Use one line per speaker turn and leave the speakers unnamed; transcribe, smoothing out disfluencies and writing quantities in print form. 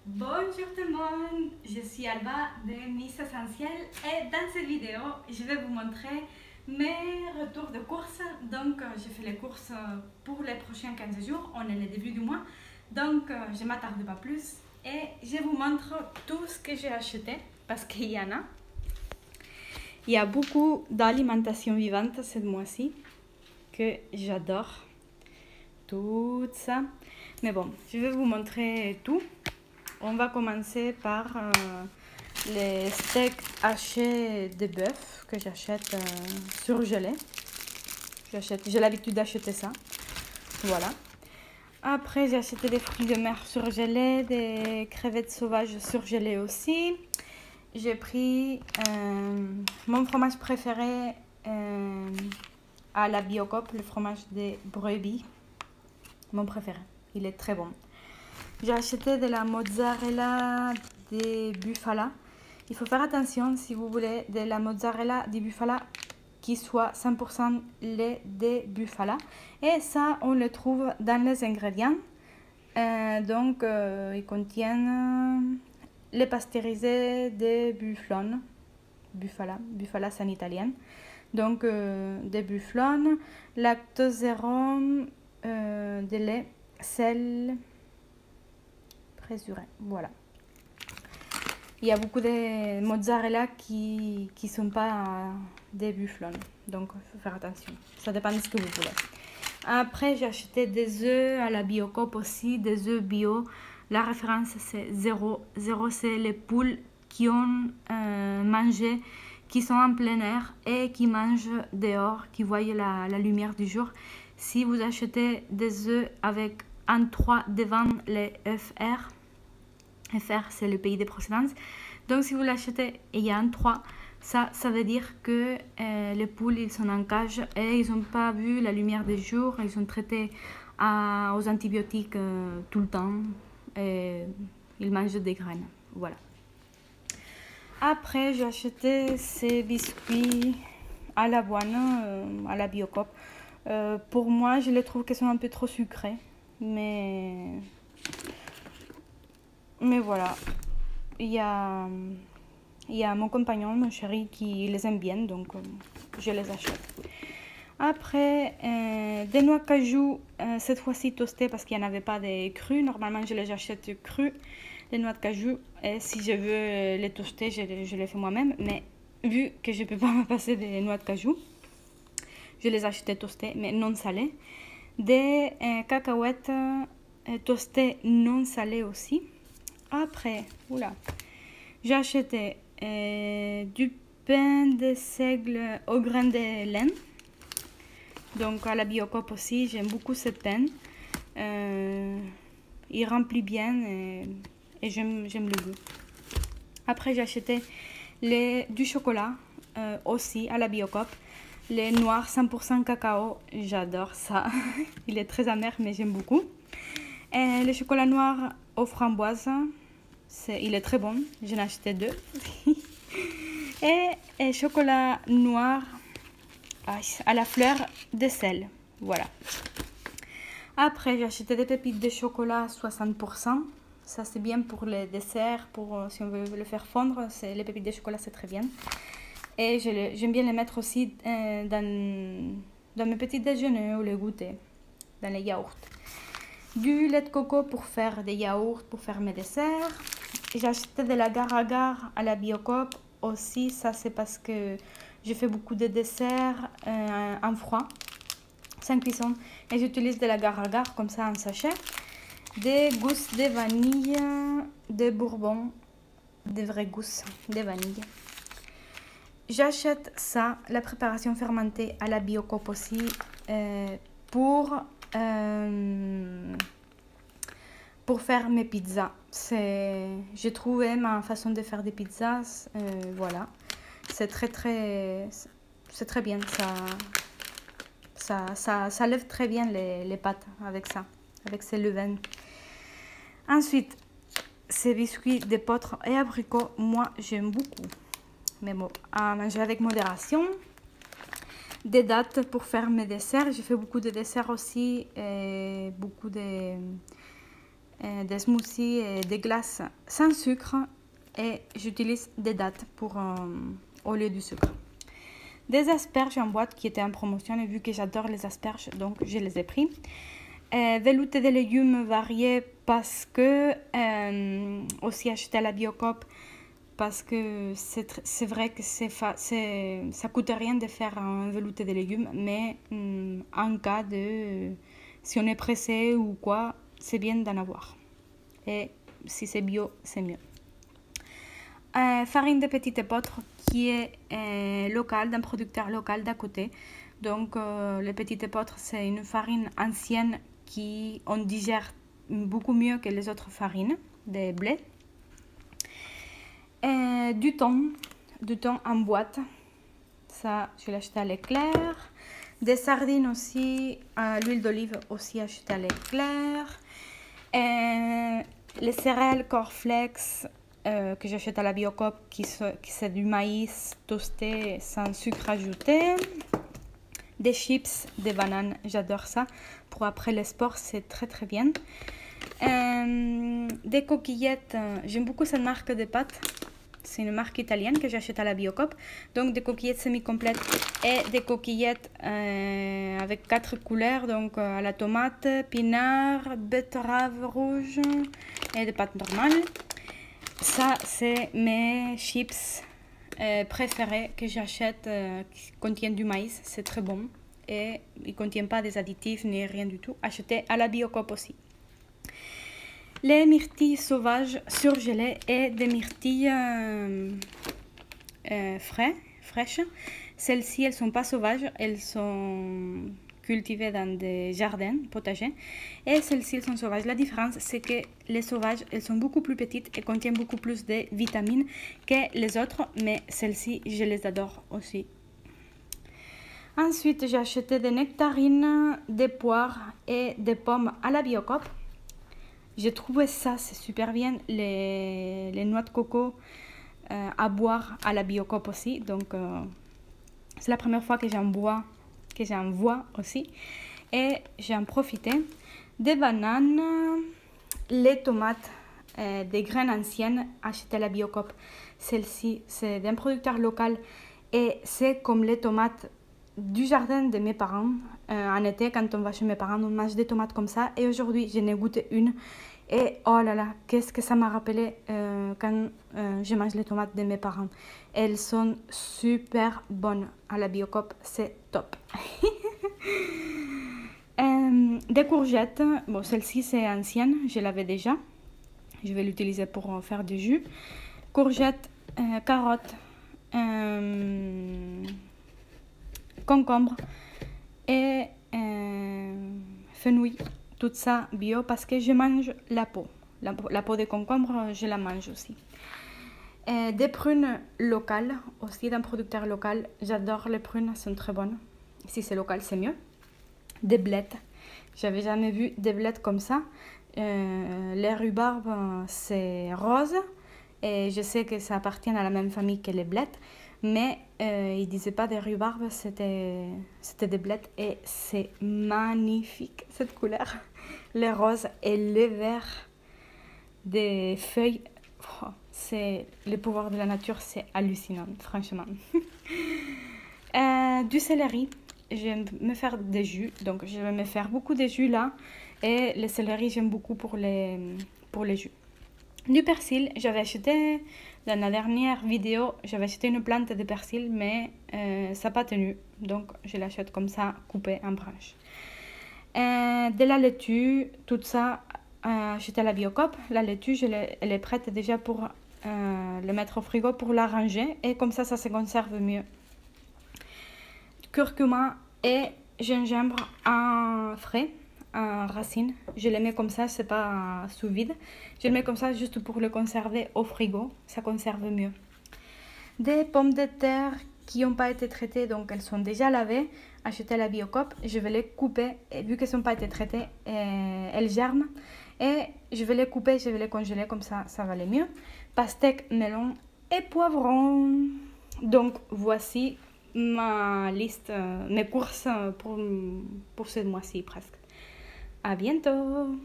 Bonjour tout le monde, je suis Alba de Miss Essentielle et dans cette vidéo, je vais vous montrer mes retours de courses. Donc, je fais les courses pour les prochains 15 jours, on est le début du mois. Donc, je ne m'attarde pas plus et je vous montre tout ce que j'ai acheté parce qu'il y en a. Il y a beaucoup d'alimentation vivante ce mois-ci que j'adore. Tout ça. Mais bon, je vais vous montrer tout. On va commencer par les steaks hachés de bœuf que j'achète surgelés. J'ai l'habitude d'acheter ça. Voilà. Après, j'ai acheté des fruits de mer surgelés, des crevettes sauvages surgelées aussi. J'ai pris mon fromage préféré à la Biocoop, le fromage de brebis. Mon préféré. Il est très bon. J'ai acheté de la mozzarella de bufala. Il faut faire attention si vous voulez de la mozzarella de bufala qui soit 100% lait de bufala. Et ça, on le trouve dans les ingrédients. Ils contiennent les pasteurisés de bufflone. Bufala c'est en italien. Donc, des bufflone, lactose zéro, de lait, sel, présuré. Voilà. Il y a beaucoup de mozzarella qui ne sont pas des bufflons. Donc, il faut faire attention. Ça dépend de ce que vous voulez. Après, j'ai acheté des œufs à la Biocoop aussi, des œufs bio. La référence, c'est 0. 0, c'est les poules qui ont mangé, qui sont en plein air et qui mangent dehors, qui voient la lumière du jour. Si vous achetez des œufs avec un 3 devant les FR, FR c'est le pays de procédance, donc si vous l'achetez et il y a un 3, ça veut dire que les poules ils sont en cage et ils n'ont pas vu la lumière du jour, ils sont traités aux antibiotiques tout le temps et ils mangent des graines. Voilà. Après j'ai acheté ces biscuits à l'avoine à la Biocoop. Pour moi, je les trouve qu'ils sont un peu trop sucrés. Mais voilà. Il y a mon compagnon, mon chéri, qui les aime bien. Donc, je les achète. Après, des noix de cajou, cette fois-ci toastées parce qu'il n'y en avait pas de crus. Normalement, je les achète crus. Les noix de cajou, et si je veux les toaster, je les fais moi-même. Mais vu que je ne peux pas me passer des noix de cajou, je les achetais toastées, mais non salées. Des cacahuètes toastées non salées aussi. Après, j'ai acheté du pain de seigle au grain de laine. Donc à la Biocoop aussi, j'aime beaucoup ce pain. Il remplit bien et j'aime le goût. Après, j'ai acheté du chocolat aussi à la Biocoop. Les noirs 100% cacao, j'adore ça. Il est très amer, mais j'aime beaucoup. Et le chocolat noir aux framboises, il est très bon. J'en ai acheté 2. et chocolat noir à la fleur de sel. Voilà. Après, j'ai acheté des pépites de chocolat 60%. Ça, c'est bien pour les desserts, si on veut le faire fondre. Les pépites de chocolat, c'est très bien. Et j'aime bien les mettre aussi dans mes petits déjeuners ou les goûters, dans les yaourts. Du lait de coco pour faire des yaourts, pour faire mes desserts. J'ai acheté de l'agar-agar à la Biocoop aussi. Ça, c'est parce que je fais beaucoup de desserts en froid, sans cuisson. Et j'utilise de l'agar-agar comme ça en sachet. Des gousses de vanille, de bourbon, des vraies gousses de vanille. J'achète ça, la préparation fermentée à la Biocoop aussi, pour faire mes pizzas. J'ai trouvé ma façon de faire des pizzas, voilà. C'est très bien, ça lève très bien les pâtes avec ça, avec ces levains. Ensuite, ces biscuits de potre et abricots, moi j'aime beaucoup. Mais bon, à manger avec modération. Des dattes pour faire mes desserts. J'ai fait beaucoup de desserts aussi. Et beaucoup de des smoothies et des glaces sans sucre et j'utilise des dattes au lieu du sucre. Des asperges en boîte qui étaient en promotion et vu que j'adore les asperges, donc je les ai pris. Velouté de légumes variés parce que aussi acheté à la Biocoop parce que c'est vrai que ça coûte rien de faire un velouté de légumes, mais en cas de si on est pressé ou quoi, c'est bien d'en avoir. Et si c'est bio, c'est mieux. Farine de petite épeautre qui est locale, d'un producteur local d'à côté. Donc les petites épeautres, c'est une farine ancienne on digère beaucoup mieux que les autres farines de blé. Du thon en boîte, ça je l'ai acheté à l'Éclair. Des sardines aussi, l'huile d'olive aussi achetée à l'Éclair. Les céréales cornflakes que j'achète à la Biocoop qui c'est du maïs toasté sans sucre ajouté. Des chips, des bananes, j'adore ça. Pour après le sport, c'est très très bien. Des coquillettes, j'aime beaucoup cette marque de pâtes. C'est une marque italienne que j'achète à la Biocoop. Donc des coquillettes semi-complètes et des coquillettes avec 4 couleurs. Donc à la tomate, pinard, betterave rouge et des pâtes normales. Ça, c'est mes chips préférés que j'achète qui contiennent du maïs. C'est très bon et ils ne contiennent pas des additifs ni rien du tout. Acheté à la Biocoop aussi. Les myrtilles sauvages surgelées et des myrtilles fraîches. Celles-ci, elles ne sont pas sauvages, elles sont cultivées dans des jardins potagers. Et celles-ci, elles sont sauvages. La différence, c'est que les sauvages, elles sont beaucoup plus petites et contiennent beaucoup plus de vitamines que les autres. Mais celles-ci, je les adore aussi. Ensuite, j'ai acheté des nectarines, des poires et des pommes à la Biocoop. J'ai trouvé ça, c'est super bien, les noix de coco à boire à la Biocoop aussi. Donc, c'est la première fois que j'en vois aussi. Et j'en profité. Des bananes, les tomates, des graines anciennes achetées à la Biocoop. Celle-ci, c'est d'un producteur local et c'est comme les tomates du jardin de mes parents. En été, quand on va chez mes parents, on mange des tomates comme ça. Et aujourd'hui, j'en ai goûté une. Et oh là là, qu'est-ce que ça m'a rappelé quand je mange les tomates de mes parents. Elles sont super bonnes à la Biocoop, c'est top. Des courgettes, bon celle-ci c'est ancienne, je l'avais déjà. Je vais l'utiliser pour faire du jus. Courgettes, carottes, concombre et fenouil, tout ça bio parce que je mange la peau de concombre, je la mange aussi. Des prunes locales aussi d'un producteur local, j'adore les prunes, elles sont très bonnes, si c'est local c'est mieux. Des blettes, j'avais jamais vu des blettes comme ça. Les rhubarbes c'est rose et je sais que ça appartient à la même famille que les blettes. Mais ils ne disaient pas des rhubarbes, c'était des blettes et c'est magnifique cette couleur. Les roses et les verts des feuilles, oh, c'est le pouvoir de la nature, c'est hallucinant, franchement. Du céleri, j'aime me faire des jus, donc je vais me faire beaucoup de jus là. Et le céleri, j'aime beaucoup pour les jus. Du persil, j'avais acheté dans la dernière vidéo, j'avais acheté une plante de persil, mais ça n'a pas tenu. Donc, je l'achète comme ça, coupé en branches. De la laitue, tout ça, acheté à la Biocoop. La laitue, elle est prête déjà pour le mettre au frigo, pour la ranger. Et comme ça se conserve mieux. Curcuma et gingembre en frais. En racine, je les mets comme ça, c'est pas sous vide. Je les mets comme ça juste pour le conserver au frigo, ça conserve mieux. Des pommes de terre qui n'ont pas été traitées, donc elles sont déjà lavées, achetées à la Biocoop. Je vais les couper, et vu qu'elles n'ont pas été traitées, elles germent. Et je vais les couper, je vais les congeler, comme ça, ça va aller mieux. Pastèque, melon et poivron. Donc voici ma liste, mes courses pour ce mois-ci presque. À bientôt!